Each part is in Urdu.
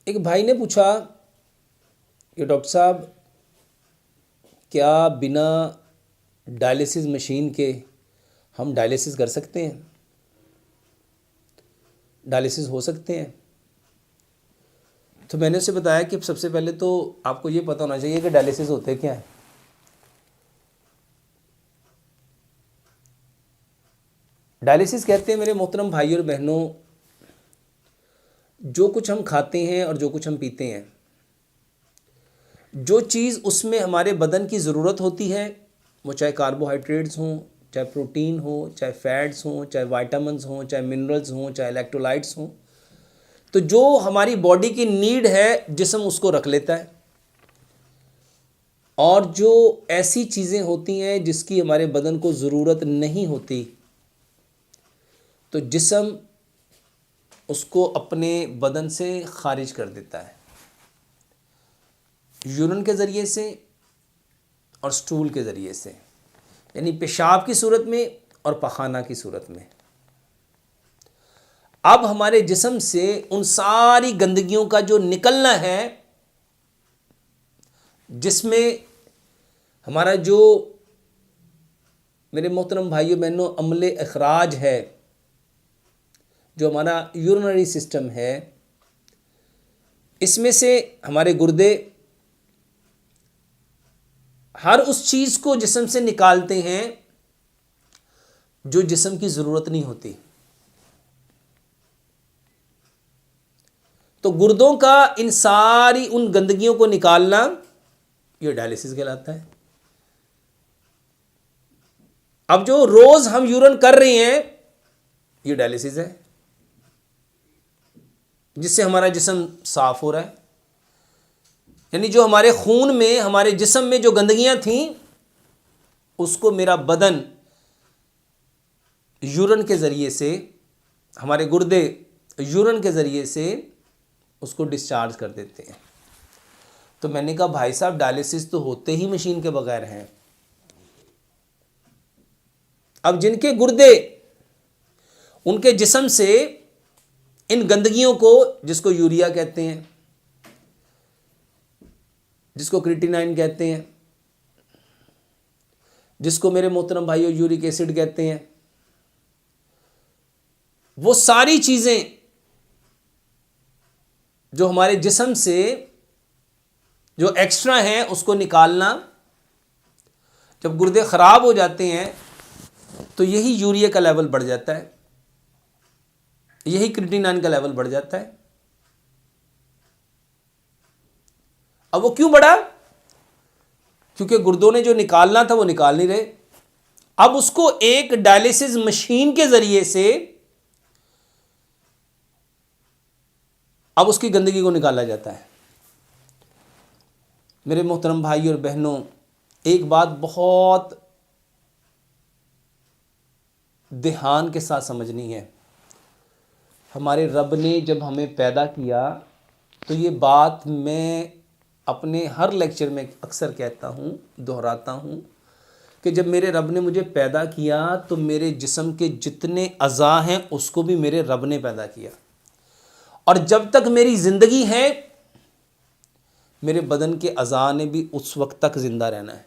ایک بھائی نے پوچھا کہ ڈاکٹر صاحب کیا بنا ڈائلیسس مشین کے ہم ڈائلیسس کر سکتے ہیں، ڈائلیسس ہو سکتے ہیں؟ تو میں نے اسے بتایا کہ سب سے پہلے تو آپ کو یہ پتہ ہونا چاہیے کہ ڈائلیسس ہوتے کیا ہیں۔ ڈائلیسس کہتے ہیں میرے محترم بھائی اور بہنوں، جو کچھ ہم کھاتے ہیں اور جو کچھ ہم پیتے ہیں، جو چیز اس میں ہمارے بدن کی ضرورت ہوتی ہے، وہ چاہے کاربوہائیڈریٹس ہوں، چاہے پروٹین ہو، چاہے فیٹس ہوں، چاہے وائٹامنز ہوں، چاہے منرلز ہوں، چاہے الیکٹرولائٹس ہوں، تو جو ہماری باڈی کی نیڈ ہے جسم اس کو رکھ لیتا ہے، اور جو ایسی چیزیں ہوتی ہیں جس کی ہمارے بدن کو ضرورت نہیں ہوتی تو جسم اس کو اپنے بدن سے خارج کر دیتا ہے، یورین کے ذریعے سے اور سٹول کے ذریعے سے، یعنی پیشاب کی صورت میں اور پخانہ کی صورت میں۔ اب ہمارے جسم سے ان ساری گندگیوں کا جو نکلنا ہے، جس میں ہمارا جو میرے محترم بھائیو بہنوں عمل اخراج ہے، جو ہمارا یورینری سسٹم ہے، اس میں سے ہمارے گردے ہر اس چیز کو جسم سے نکالتے ہیں جو جسم کی ضرورت نہیں ہوتی۔ تو گردوں کا ان ساری ان گندگیوں کو نکالنا یہ ڈائلیسس کہلاتا ہے۔ اب جو روز ہم یورین کر رہے ہیں یہ ڈائلیسس ہے، جس سے ہمارا جسم صاف ہو رہا ہے، یعنی جو ہمارے خون میں ہمارے جسم میں جو گندگیاں تھیں اس کو میرا بدن یورین کے ذریعے سے، ہمارے گردے یورین کے ذریعے سے اس کو ڈسچارج کر دیتے ہیں۔ تو میں نے کہا بھائی صاحب ڈائلیسس تو ہوتے ہی مشین کے بغیر ہیں۔ اب جن کے گردے ان کے جسم سے ان گندگیوں کو، جس کو یوریا کہتے ہیں، جس کو کریٹینائن کہتے ہیں، جس کو میرے محترم بھائیو یورک ایسڈ کہتے ہیں، وہ ساری چیزیں جو ہمارے جسم سے جو ایکسٹرا ہیں اس کو نکالنا، جب گردے خراب ہو جاتے ہیں تو یہی یوریا کا لیول بڑھ جاتا ہے، یہی کریٹینائن کا لیول بڑھ جاتا ہے۔ اب وہ کیوں بڑھا؟ کیونکہ گردوں نے جو نکالنا تھا وہ نکال نہیں رہے۔ اب اس کو ایک ڈائلیسس مشین کے ذریعے سے اب اس کی گندگی کو نکالا جاتا ہے۔ میرے محترم بھائی اور بہنوں، ایک بات بہت دھیان کے ساتھ سمجھنی ہے۔ ہمارے رب نے جب ہمیں پیدا کیا تو یہ بات میں اپنے ہر لیکچر میں اکثر کہتا ہوں، دہراتا ہوں کہ جب میرے رب نے مجھے پیدا کیا تو میرے جسم کے جتنے اعضاء ہیں اس کو بھی میرے رب نے پیدا کیا، اور جب تک میری زندگی ہے میرے بدن کے اعضاء نے بھی اس وقت تک زندہ رہنا ہے۔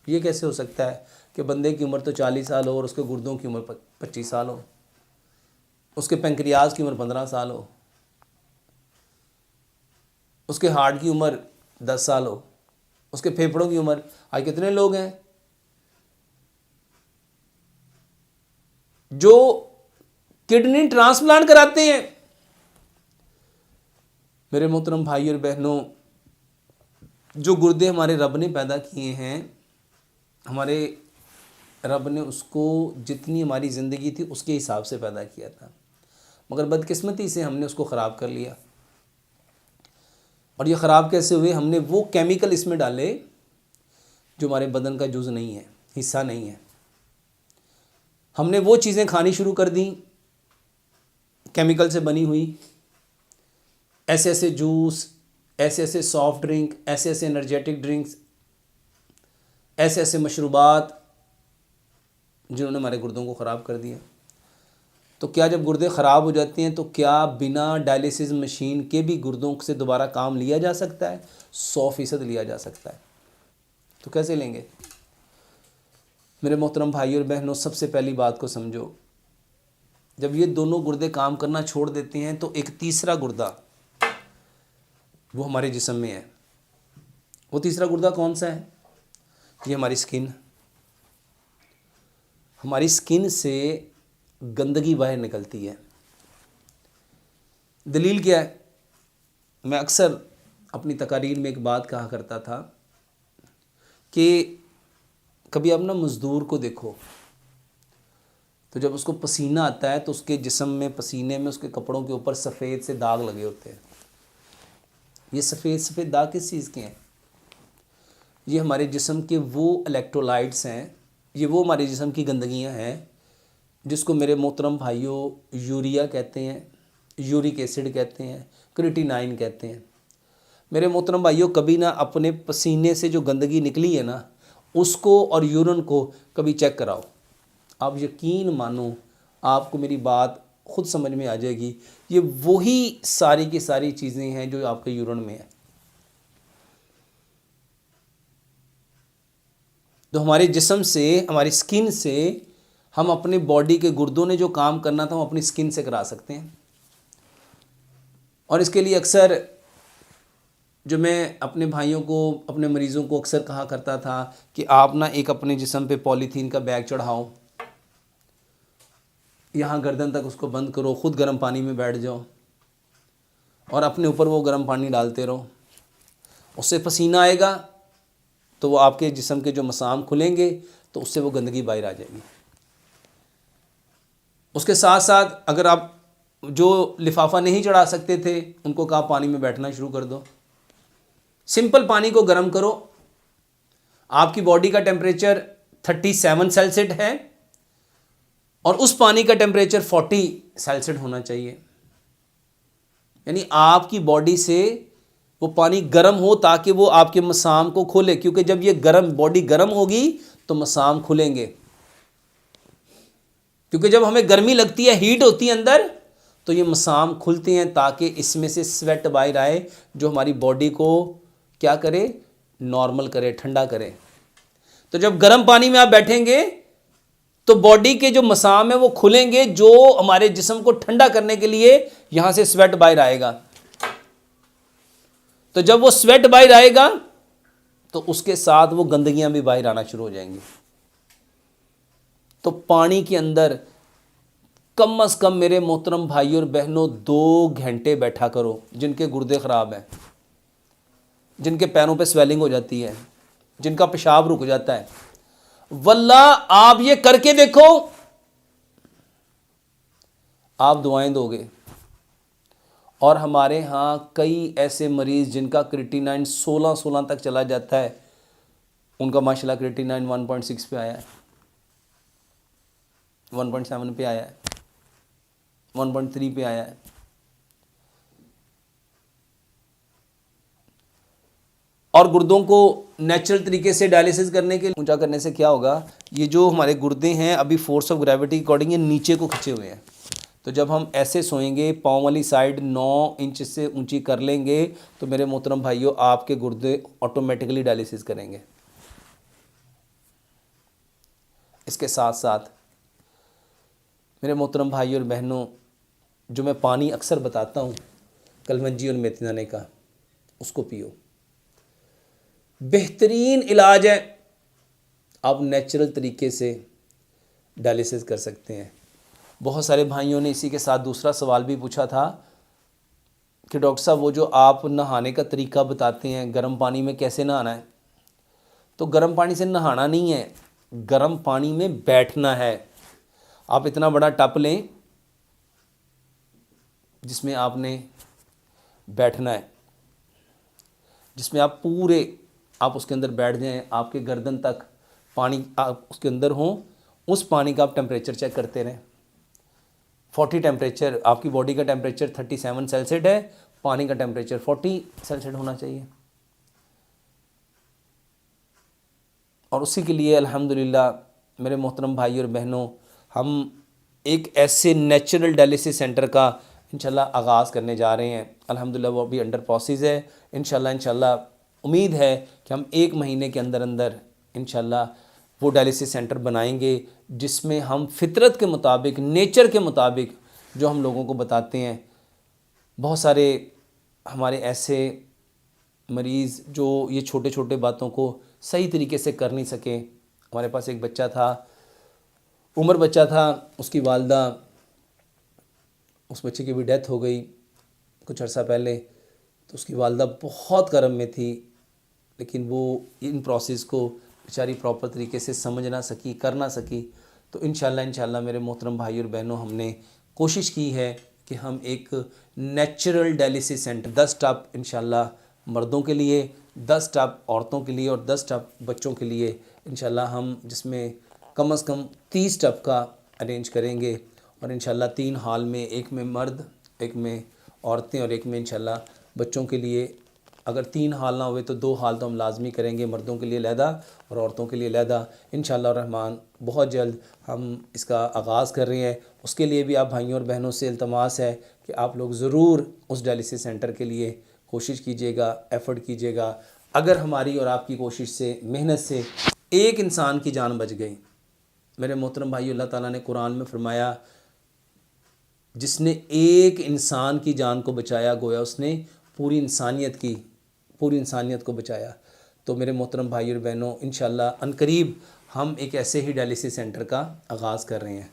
یہ کیسے ہو سکتا ہے کہ بندے کی عمر تو 40 سال ہو اور اس کے گردوں کی عمر 25 سال ہو، اس کے پینکریاز کی عمر 15 سال ہو، اس کے ہارٹ کی عمر 10 سال ہو، اس کے پھیپھڑوں کی عمر، آج کتنے لوگ ہیں جو کڈنی ٹرانسپلانٹ کراتے ہیں؟ میرے محترم بھائی اور بہنوں، جو گردے ہمارے رب نے پیدا کیے ہیں، ہمارے رب نے اس کو جتنی ہماری زندگی تھی اس کے حساب سے پیدا کیا تھا، مگر بدقسمتی سے ہم نے اس کو خراب کر لیا۔ اور یہ خراب کیسے ہوئے؟ ہم نے وہ کیمیکل اس میں ڈالے جو ہمارے بدن کا جز نہیں ہے، حصہ نہیں ہے۔ ہم نے وہ چیزیں کھانی شروع کر دیں کیمیکل سے بنی ہوئی، ایسے ایسے جوس، ایسے ایسے سافٹ ڈرنک، ایسے ایسے انرجیٹک ڈرنکس، ایسے ایسے مشروبات جنہوں نے ہمارے گردوں کو خراب کر دیا۔ تو کیا جب گردے خراب ہو جاتے ہیں تو کیا بنا ڈائلیسس مشین کے بھی گردوں سے دوبارہ کام لیا جا سکتا ہے؟ 100% لیا جا سکتا ہے. تو کیسے لیں گے؟ میرے محترم بھائی اور بہنوں، سب سے پہلی بات کو سمجھو. جب یہ دونوں گردے کام کرنا چھوڑ دیتے ہیں تو ایک تیسرا گردہ وہ ہمارے جسم میں ہے. وہ تیسرا گردہ کون سا ہے؟ یہ ہماری سکن. ہماری سکن سے گندگی باہر نکلتی ہے. دلیل کیا ہے؟ میں اکثر اپنی تقاریر میں ایک بات کہا کرتا تھا کہ کبھی آپ مزدور کو دیکھو تو جب اس کو پسینہ آتا ہے تو اس کے جسم میں، پسینے میں، اس کے کپڑوں کے اوپر سفید سے داغ لگے ہوتے ہیں. یہ سفید سفید داغ کس چیز کے ہیں؟ یہ ہمارے جسم کے وہ الیکٹرولائٹس ہیں، یہ وہ ہمارے جسم کی گندگیاں ہیں جس کو میرے محترم بھائیوں یوریا کہتے ہیں، یورک ایسڈ کہتے ہیں، کریٹینائن کہتے ہیں. میرے محترم بھائیوں، کبھی نہ اپنے پسینے سے جو گندگی نکلی ہے نا اس کو اور یورین کو کبھی چیک کراؤ. آپ یقین مانو، آپ کو میری بات خود سمجھ میں آ جائے گی. یہ وہی ساری کی ساری چیزیں ہیں جو آپ کے یورین میں ہیں. تو ہمارے جسم سے، ہماری سکن سے ہم اپنے باڈی کے گردوں نے جو کام کرنا تھا وہ اپنی سکن سے کرا سکتے ہیں. اور اس کے لیے اکثر جو میں اپنے بھائیوں کو، اپنے مریضوں کو اکثر کہا کرتا تھا کہ آپ ایک اپنے جسم پہ پولیتھین کا بیگ چڑھاؤ، یہاں گردن تک اس کو بند کرو، خود گرم پانی میں بیٹھ جاؤ اور اپنے اوپر وہ گرم پانی ڈالتے رہو. اس سے پسینہ آئے گا تو وہ آپ کے جسم کے جو مسام کھلیں گے تو اس سے وہ گندگی باہر آ جائے گی. اس کے ساتھ ساتھ اگر آپ جو لفافہ نہیں چڑھا سکتے تھے ان کو کہا پانی میں بیٹھنا شروع کر دو. سمپل پانی کو گرم کرو. آپ کی باڈی کا ٹیمپریچر 37 سیلسٹ ہے اور اس پانی کا ٹیمپریچر 40 سیلسٹ ہونا چاہیے. یعنی آپ کی باڈی سے وہ پانی گرم ہو تاکہ وہ آپ کے مسام کو کھولے، کیونکہ جب یہ باڈی گرم ہوگی تو مسام کھلیں گے. کیونکہ جب ہمیں گرمی لگتی ہے، ہیٹ ہوتی ہے اندر، تو یہ مسام کھلتے ہیں تاکہ اس میں سے سویٹ باہر آئے جو ہماری باڈی کو کیا کرے؟ نارمل کرے، ٹھنڈا کرے. تو جب گرم پانی میں آپ بیٹھیں گے تو باڈی کے جو مسام ہیں وہ کھلیں گے، جو ہمارے جسم کو ٹھنڈا کرنے کے لیے یہاں سے سویٹ باہر آئے گا. تو جب وہ سویٹ باہر آئے گا تو اس کے ساتھ وہ گندگیاں بھی باہر آنا شروع ہو جائیں گی. تو پانی کے اندر کم از کم میرے محترم بھائی اور بہنوں 2 گھنٹے بیٹھا کرو. جن کے گردے خراب ہیں، جن کے پیروں پہ سویلنگ ہو جاتی ہے، جن کا پیشاب رک جاتا ہے، واللہ آپ یہ کر کے دیکھو، آپ دعائیں دو گے. اور ہمارے ہاں کئی ایسے مریض جن کا کریٹینائن 16 تک چلا جاتا ہے، ان کا ماشاءاللہ کریٹینائن 1.6 پہ آیا ہے، 1.7 پہ آیا ہے، 1.3 پہ آیا ہے. اور گردوں کو نیچرل طریقے سے ڈائلیسس کرنے کے اونچا کرنے سے کیا ہوگا؟ یہ جو ہمارے گردے ہیں ابھی فورس آف گریوٹی کے اکارڈنگ یہ نیچے کو کھنچے ہوئے ہیں. تو جب ہم ایسے سوئیں گے، پاؤں والی سائڈ 9 انچ سے اونچی کر لیں گے تو میرے محترم بھائیوں آپ کے گردے آٹومیٹکلی ڈائلیسس کریں گے. اس کے ساتھ ساتھ میرے محترم بھائی اور بہنوں، جو میں پانی اکثر بتاتا ہوں کلونجی اور میتھی دانے کا، اس کو پیو. بہترین علاج ہے. آپ نیچرل طریقے سے ڈائلیسس کر سکتے ہیں. بہت سارے بھائیوں نے اسی کے ساتھ دوسرا سوال بھی پوچھا تھا کہ ڈاکٹر صاحب وہ جو آپ نہانے کا طریقہ بتاتے ہیں، گرم پانی میں کیسے نہانا ہے؟ تو گرم پانی سے نہانا نہیں ہے، گرم پانی میں بیٹھنا ہے. آپ اتنا بڑا ٹب لیں جس میں آپ نے بیٹھنا ہے، جس میں آپ اس کے اندر بیٹھ جائیں، آپ کے گردن تک پانی آپ اس کے اندر ہوں. اس پانی کا آپ ٹیمپریچر چیک کرتے رہیں. 40 ٹیمپریچر، آپ کی باڈی کا ٹیمپریچر 37 سیلسٹ ہے، پانی کا ٹیمپریچر 40 سیلسٹ ہونا چاہیے. اور اسی کے لیے الحمدللہ میرے محترم بھائی اور بہنوں، ہم ایک ایسے نیچرل ڈائلیسس سینٹر کا انشاءاللہ آغاز کرنے جا رہے ہیں. الحمدللہ وہ ابھی انڈر پروسیس ہے. انشاءاللہ امید ہے کہ ہم 1 مہینے کے اندر انشاءاللہ وہ ڈائلیسس سینٹر بنائیں گے جس میں ہم فطرت کے مطابق، نیچر کے مطابق جو ہم لوگوں کو بتاتے ہیں. بہت سارے ہمارے ایسے مریض جو یہ چھوٹے چھوٹے باتوں کو صحیح طریقے سے کر نہیں سکے. ہمارے پاس ایک بچہ تھا، عمر بچہ تھا، اس کی والدہ، اس بچے کی بھی ڈیتھ ہو گئی کچھ عرصہ پہلے. تو اس کی والدہ بہت کرم میں تھی، لیکن وہ ان پروسیس کو بیچاری پراپر طریقے سے سمجھ نہ سکی، کر نہ سکی. تو انشاءاللہ میرے محترم بھائی اور بہنوں، ہم نے کوشش کی ہے کہ ہم ایک نیچرل ڈائلیسس سینٹر 10 اسٹاپ انشاءاللہ مردوں کے لیے، 10 اسٹاپ عورتوں کے لیے اور 10 اسٹاپ بچوں کے لیے انشاءاللہ ہم جس میں کم از کم 30 اسٹاپ کا ارینج کریں گے. اور انشاءاللہ 3 ہال میں، ایک میں مرد، ایک میں عورتیں اور ایک میں انشاءاللہ بچوں کے لیے. اگر 3 ہال نہ ہوئے تو 2 ہال تو ہم لازمی کریں گے، مردوں کے لیے علیحدہ اور عورتوں کے لیے علیحدہ. انشاءاللہ الرحمن بہت جلد ہم اس کا آغاز کر رہے ہیں. اس کے لیے بھی آپ بھائیوں اور بہنوں سے التماس ہے کہ آپ لوگ ضرور اس ڈائلیسس سینٹر کے لیے کوشش کیجیے گا، ایفرٹ کیجیے گا. اگر ہماری اور آپ کی کوشش سے، محنت سے ایک انسان کی جان بچ گئی، میرے محترم بھائی، اللہ تعالیٰ نے قرآن میں فرمایا جس نے ایک انسان کی جان کو بچایا گویا اس نے پوری انسانیت کو بچایا. تو میرے محترم بھائی اور بہنوں، انشاءاللہ عنقریب ہم ایک ایسے ہی ڈائلیسس سینٹر کا آغاز کر رہے ہیں.